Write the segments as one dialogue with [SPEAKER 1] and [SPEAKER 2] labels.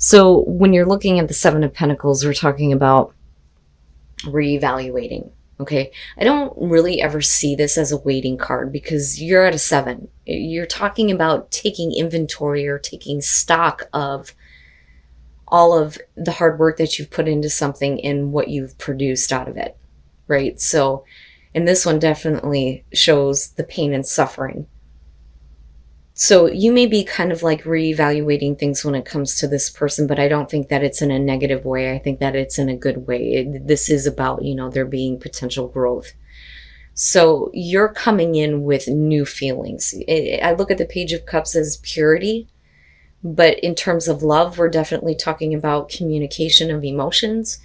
[SPEAKER 1] So when you're looking at the Seven of Pentacles, we're talking about reevaluating. Okay. I don't really ever see this as a waiting card because you're at a 7. You're talking about taking inventory or taking stock of all of the hard work that you've put into something and what you've produced out of it. Right. So, and this one definitely shows the pain and suffering. So you may be kind of like reevaluating things when it comes to this person, but I don't think that it's in a negative way. I think that it's in a good way. This is about, there being potential growth. So you're coming in with new feelings. I look at the Page of Cups as purity, but in terms of love, we're definitely talking about communication of emotions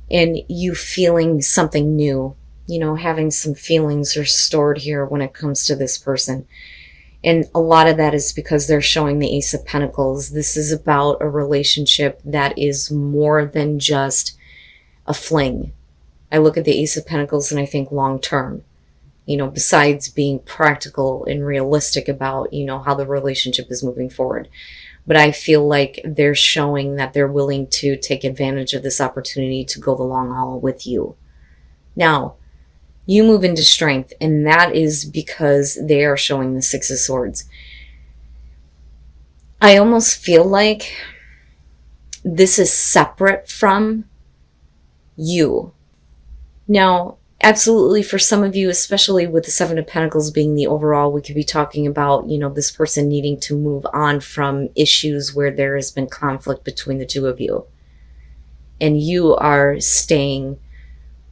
[SPEAKER 1] and you feeling something new, having some feelings restored here when it comes to this person. And a lot of that is because they're showing the Ace of Pentacles. This is about a relationship that is more than just a fling. I look at the Ace of Pentacles and I think long term, besides being practical and realistic about, how the relationship is moving forward. But I feel like they're showing that they're willing to take advantage of this opportunity to go the long haul with you. Now, you move into strength, and that is because they are showing the Six of Swords. I almost feel like this is separate from you. Now, absolutely, for some of you, especially with the Seven of Pentacles being the overall, we could be talking about, this person needing to move on from issues where there has been conflict between the two of you. And you are staying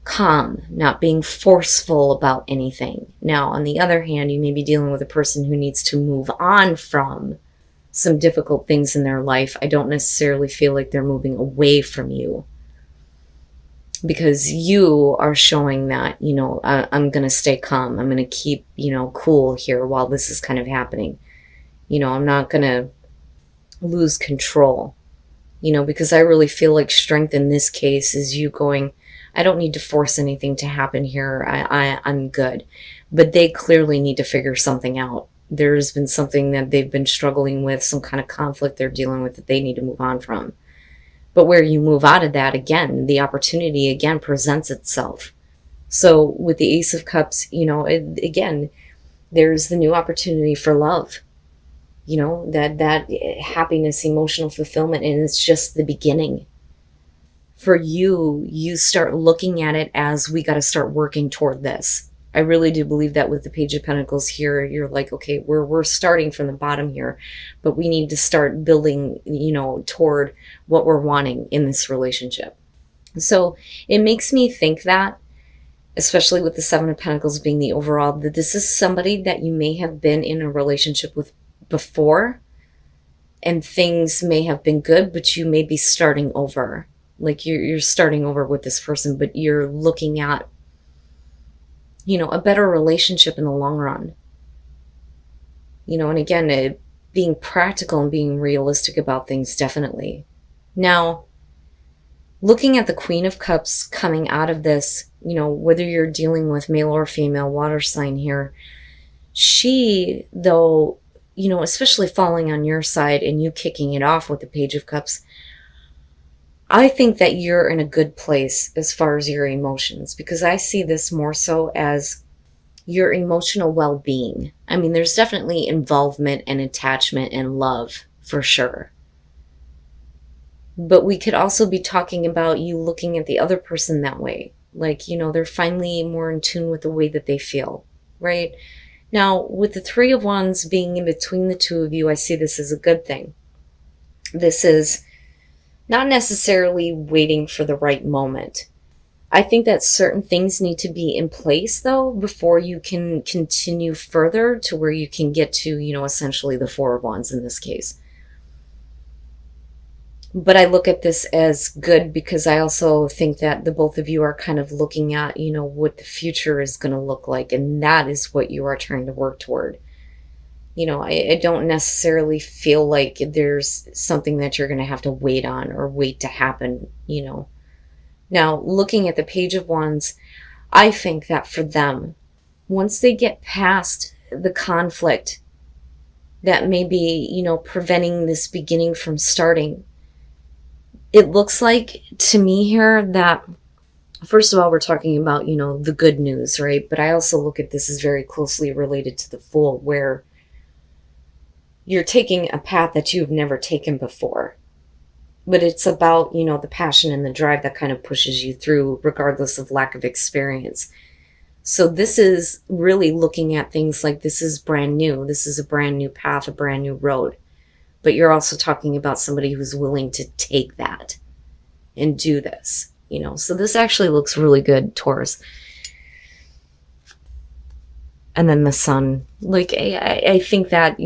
[SPEAKER 1] calm, not being forceful about anything. Now, on the other hand, you may be dealing with a person who needs to move on from some difficult things in their life. I don't necessarily feel like they're moving away from you because you are showing that, I'm going to stay calm. I'm going to keep, cool here while this is kind of happening. I'm not going to lose control, because I really feel like strength in this case is you going, I don't need to force anything to happen here. I'm good. But they clearly need to figure something out. There's been something that they've been struggling with, some kind of conflict they're dealing with that they need to move on from. But where you move out of that, again, the opportunity again presents itself. So with the Ace of Cups, again, there's the new opportunity for love. That happiness, emotional fulfillment, and it's just the beginning. For you start looking at it as we got to start working toward this. I really do believe that with the Page of Pentacles here, you're like, okay, we're starting from the bottom here, but we need to start building, toward what we're wanting in this relationship. So it makes me think that, especially with the Seven of Pentacles being the overall, that this is somebody that you may have been in a relationship with before, and things may have been good, but you may be starting over. Like you're starting over with this person, but you're looking at, a better relationship in the long run. And again, being practical and being realistic about things, definitely. Now, looking at the Queen of Cups coming out of this, whether you're dealing with male or female water sign here, she, though, especially falling on your side and you kicking it off with the Page of Cups, I think that you're in a good place as far as your emotions, because I see this more so as your emotional well-being. I mean, there's definitely involvement and attachment and love for sure. But we could also be talking about you looking at the other person that way. Like, they're finally more in tune with the way that they feel, right? Now, with the Three of Wands being in between the two of you, I see this as a good thing. This is not necessarily waiting for the right moment. I think that certain things need to be in place, though, before you can continue further to where you can get to, essentially the Four of Wands in this case. But I look at this as good because I also think that the both of you are kind of looking at, what the future is going to look like. And that is what you are trying to work toward. I don't necessarily feel like there's something that you're going to have to wait on or wait to happen, Now, looking at the Page of Wands, I think that for them, once they get past the conflict that may be, preventing this beginning from starting, it looks like to me here that, first of all, we're talking about, the good news, right? But I also look at this as very closely related to the Fool, where you're taking a path that you've never taken before. But it's about, the passion and the drive that kind of pushes you through, regardless of lack of experience. So this is really looking at things like this is brand new. This is a brand new path, a brand new road. But you're also talking about somebody who's willing to take that and do this, So this actually looks really good, Taurus. And then the Sun. Like, I think that,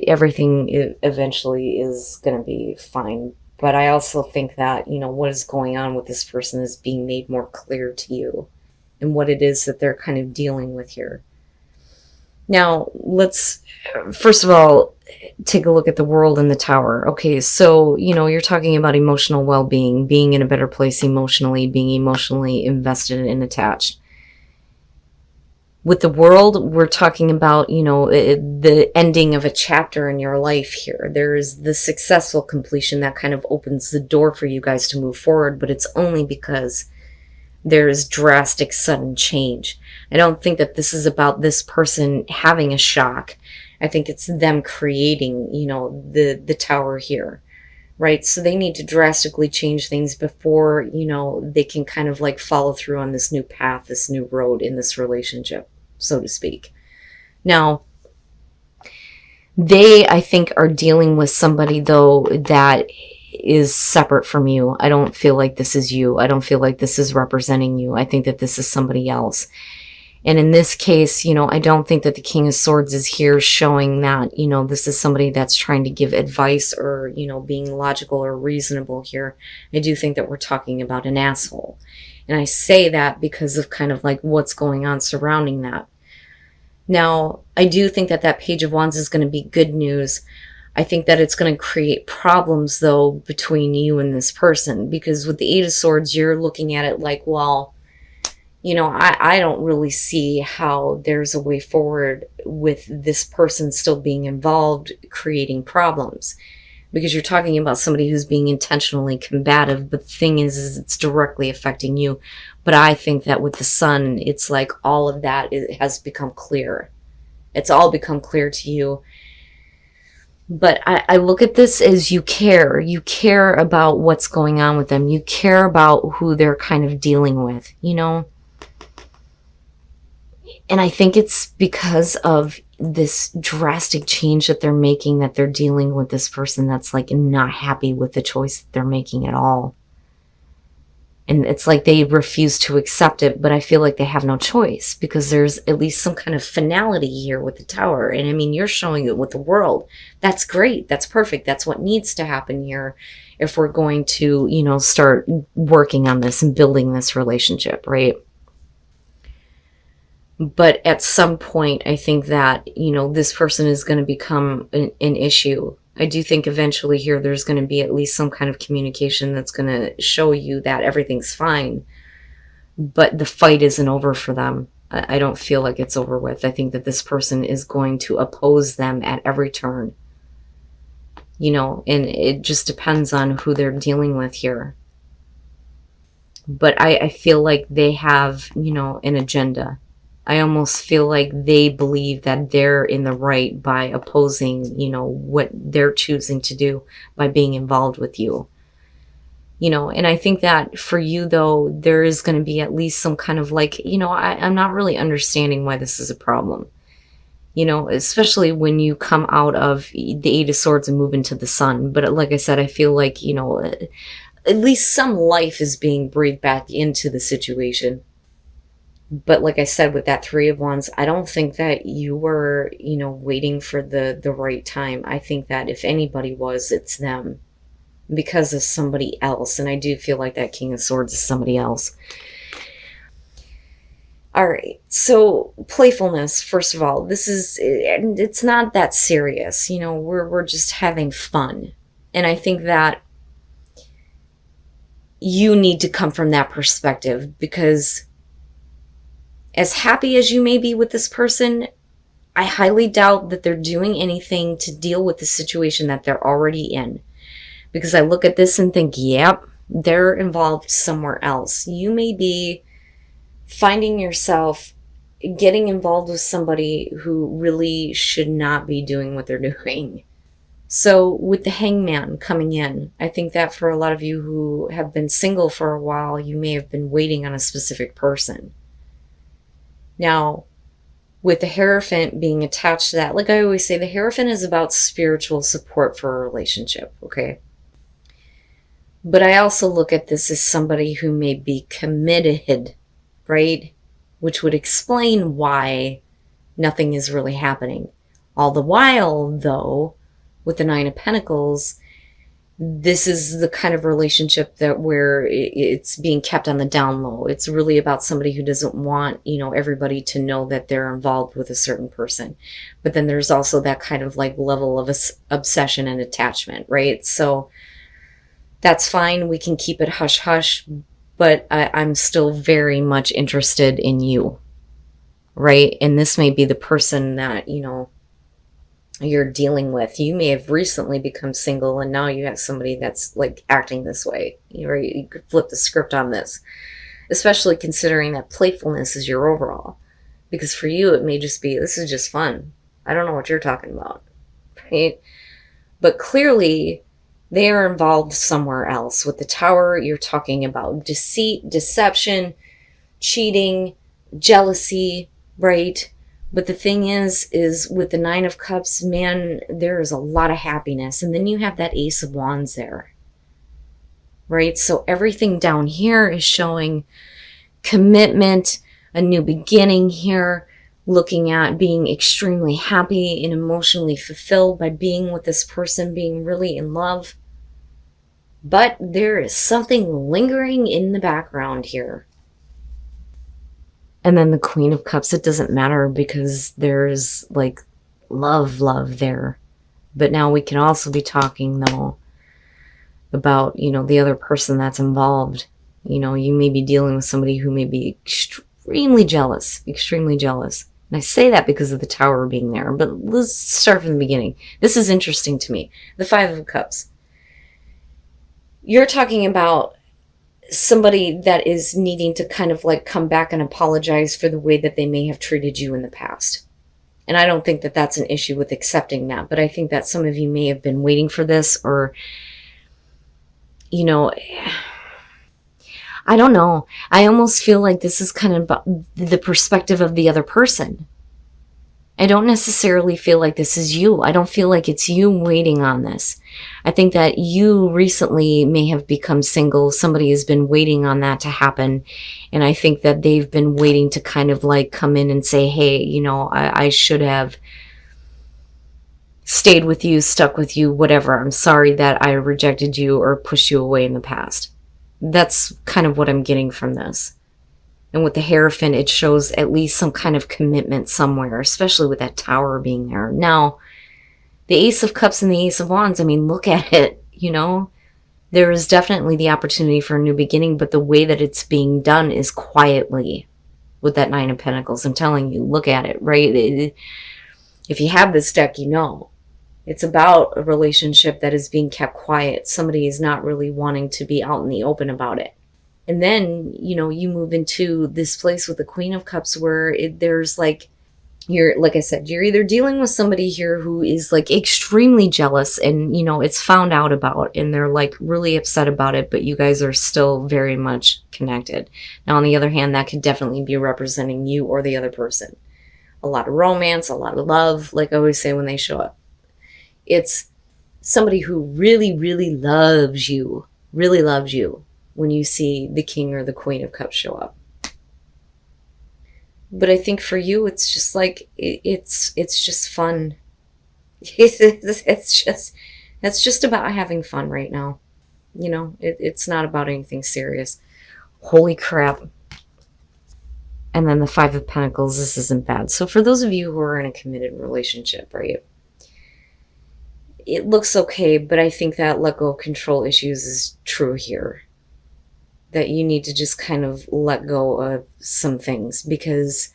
[SPEAKER 1] everything eventually is going to be fine. But I also think that, what is going on with this person is being made more clear to you, and what it is that they're kind of dealing with here. Now, let's, first of all, take a look at the World and the Tower. Okay, so, you're talking about emotional well-being, being in a better place emotionally, being emotionally invested and attached. With the World, we're talking about, the ending of a chapter in your life here. There's the successful completion that kind of opens the door for you guys to move forward, but it's only because there's drastic sudden change. I don't think that this is about this person having a shock. I think it's them creating, the Tower here, right? So they need to drastically change things before, they can kind of like follow through on this new path, this new road in this relationship, so to speak. Now, they, I think, are dealing with somebody, though, that is separate from you. I don't feel like this is you. I don't feel like this is representing you. I think that this is somebody else. And in this case, I don't think that the King of Swords is here showing that, this is somebody that's trying to give advice or, being logical or reasonable here. I do think that we're talking about an asshole. And I say that because of kind of like what's going on surrounding that. Now, I do think that that Page of Wands is going to be good news. I think that it's going to create problems, though, between you and this person. Because with the Eight of Swords, you're looking at it like, well, I don't really see how there's a way forward with this person still being involved, creating problems. Because you're talking about somebody who's being intentionally combative, but the thing is it's directly affecting you. But I think that with the Sun, it's like all of that has become clear. It's all become clear to you. But I look at this as you care. You care about what's going on with them. You care about who they're kind of dealing with, And I think it's because of this drastic change that they're making, that they're dealing with this person that's like not happy with the choice that they're making at all. And it's like they refuse to accept it, but I feel like they have no choice because there's at least some kind of finality here with the Tower. And I mean, you're showing it with the World. That's great. That's perfect. That's what needs to happen here if we're going to, start working on this and building this relationship, right? But at some point, I think that, this person is going to become an issue. I do think eventually here there's going to be at least some kind of communication that's going to show you that everything's fine. But the fight isn't over for them. I don't feel like it's over with. I think that this person is going to oppose them at every turn. And it just depends on who they're dealing with here. But I feel like they have, an agenda. I almost feel like they believe that they're in the right by opposing, what they're choosing to do by being involved with you. And I think that for you, though, there is going to be at least some kind of like, I'm not really understanding why this is a problem. Especially when you come out of the Eight of Swords and move into the Sun. But like I said, I feel like, at least some life is being breathed back into the situation. But like I said, with that Three of Wands, I don't think that you were, waiting for the right time. I think that if anybody was, it's them. Because of somebody else. And I do feel like that King of Swords is somebody else. All right. So playfulness, first of all, it's not that serious. We're just having fun. And I think that you need to come from that perspective because as happy as you may be with this person, I highly doubt that they're doing anything to deal with the situation that they're already in. because I look at this and think, yep, they're involved somewhere else. You may be finding yourself getting involved with somebody who really should not be doing what they're doing. So with the hangman coming in, I think that for a lot of you who have been single for a while, you may have been waiting on a specific person. Now, with the Hierophant being attached to that, like I always say, the Hierophant is about spiritual support for a relationship, okay? But I also look at this as somebody who may be committed, right? Which would explain why nothing is really happening. All the while, though, with the Nine of Pentacles, this is the kind of relationship that where it's being kept on the down low. It's really about somebody who doesn't want, everybody to know that they're involved with a certain person. But then there's also that kind of like level of obsession and attachment, right? So that's fine. We can keep it hush hush, but I'm still very much interested in you, right? And this may be the person that, you're dealing with. You may have recently become single and now you have somebody that's like acting this way. You could flip the script on this, especially considering that playfulness is your overall. Because for you, it may just be, this is just fun. I don't know what you're talking about, right? But clearly, they are involved somewhere else. With the Tower, you're talking about deceit, deception, cheating, jealousy, right? But the thing is with the Nine of Cups, man, there is a lot of happiness. And then you have that Ace of Wands there, right? So everything down here is showing commitment, a new beginning here, looking at being extremely happy and emotionally fulfilled by being with this person, being really in love. But there is something lingering in the background here. And then the Queen of Cups, it doesn't matter because there's like love there. But now we can also be talking though about, the other person that's involved. You may be dealing with somebody who may be extremely jealous. And I say that because of the Tower being there. But let's start from the beginning. This is interesting to me. The Five of Cups. You're talking about somebody that is needing to kind of like come back and apologize for the way that they may have treated you in the past. And I don't think that that's an issue with accepting that, but I think that some of you may have been waiting for this, or, I don't know. I almost feel like this is kind of about the perspective of the other person. I don't necessarily feel like this is you. I don't feel like it's you waiting on this. I think that you recently may have become single. Somebody has been waiting on that to happen. And I think that they've been waiting to kind of like come in and say, hey, I should have stayed with you, stuck with you, whatever. I'm sorry that I rejected you or pushed you away in the past. That's kind of what I'm getting from this. And with the Hierophant, it shows at least some kind of commitment somewhere, especially with that Tower being there. Now, the Ace of Cups and the Ace of Wands, I mean, look at it, There is definitely the opportunity for a new beginning, but the way that it's being done is quietly with that Nine of Pentacles. I'm telling you, look at it, right? If you have this deck, it's about a relationship that is being kept quiet. Somebody is not really wanting to be out in the open about it. And then, you move into this place with the Queen of Cups where there's like, like I said, you're either dealing with somebody here who is like extremely jealous and, it's found out about and they're like really upset about it, but you guys are still very much connected. Now, on the other hand, that could definitely be representing you or the other person. A lot of romance, a lot of love, like I always say when they show up. It's somebody who really, really loves you when you see the King or the Queen of Cups show up. But I think for you, it's just like, it's just fun. It's just about having fun right now. It's not about anything serious. Holy crap. And then the Five of Pentacles, this isn't bad. So for those of you who are in a committed relationship, right? It looks okay, but I think that let go of control issues is true here. That you need to just kind of let go of some things because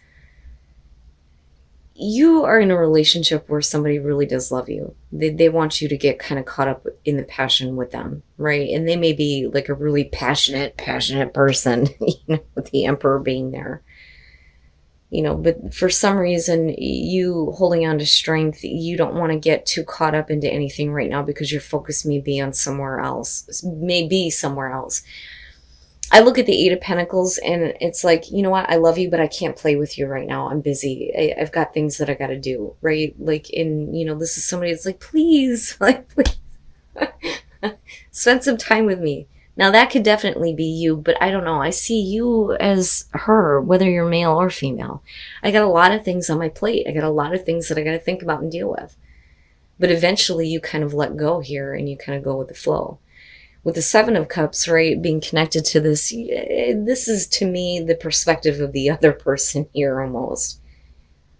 [SPEAKER 1] you are in a relationship where somebody really does love you. They want you to get kind of caught up in the passion with them, right? And they may be like a really passionate person, with the Emperor being there. But for some reason, you holding on to strength, you don't want to get too caught up into anything right now because your focus may be on somewhere else, I look at the Eight of Pentacles and it's like, you know what? I love you, but I can't play with you right now. I'm busy. I've got things that I got to do, right? Like, this is somebody that's like, please, like, please, spend some time with me. Now, that could definitely be you, but I don't know. I see you as her, whether you're male or female. I got a lot of things on my plate. I got a lot of things that I got to think about and deal with. But eventually you kind of let go here and you kind of go with the flow. With the Seven of Cups, right, being connected to this is to me the perspective of the other person here almost.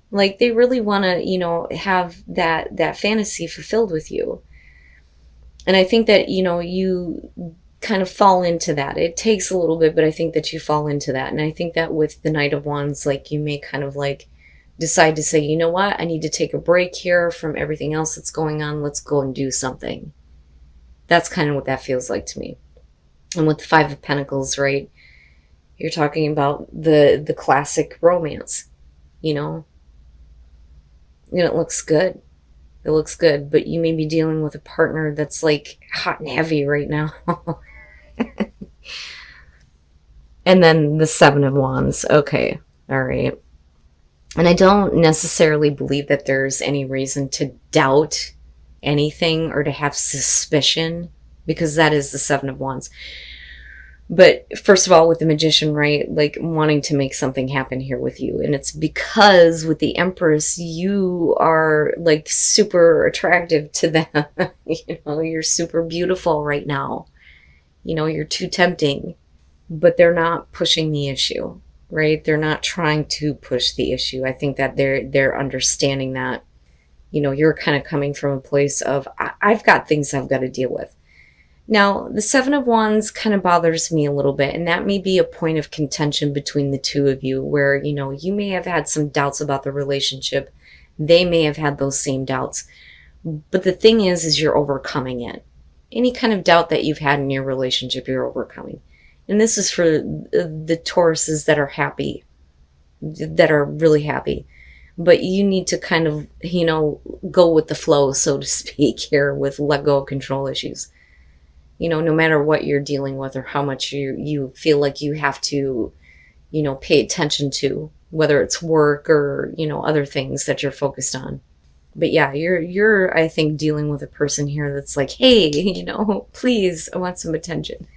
[SPEAKER 1] Like they really want to, have that fantasy fulfilled with you. And I think that, you kind of fall into that. It takes a little bit, but I think that you fall into that. And I think that with the Knight of Wands, like you may kind of like decide to say, you know what, I need to take a break here from everything else that's going on. Let's go and do something. That's kind of what that feels like to me. And with the Five of Pentacles, right, you're talking about the classic romance, it looks good. It looks good, but you may be dealing with a partner that's like hot and heavy right now. And then the Seven of Wands. Okay. All right. And I don't necessarily believe that there's any reason to doubt anything or to have suspicion, because that is the Seven of Wands. But first of all, with the Magician, right, like wanting to make something happen here with you. And it's because with the Empress, you are like super attractive to them. You're super beautiful right now. You're too tempting. But they're not pushing the issue, right? They're not trying to push the issue. I think that they're understanding that, you're kind of coming from a place of, I've got things I've got to deal with. Now, the Seven of Wands kind of bothers me a little bit, and that may be a point of contention between the two of you where, you may have had some doubts about the relationship. They may have had those same doubts. But the thing is you're overcoming it. Any kind of doubt that you've had in your relationship, you're overcoming. And this is for the Tauruses that are happy, that are really happy. But you need to kind of, go with the flow, so to speak, here with let go of control issues. No matter what you're dealing with or how much you feel like you have to, pay attention to, whether it's work or, other things that you're focused on. But yeah, you're, I think, dealing with a person here that's like, hey, please, I want some attention.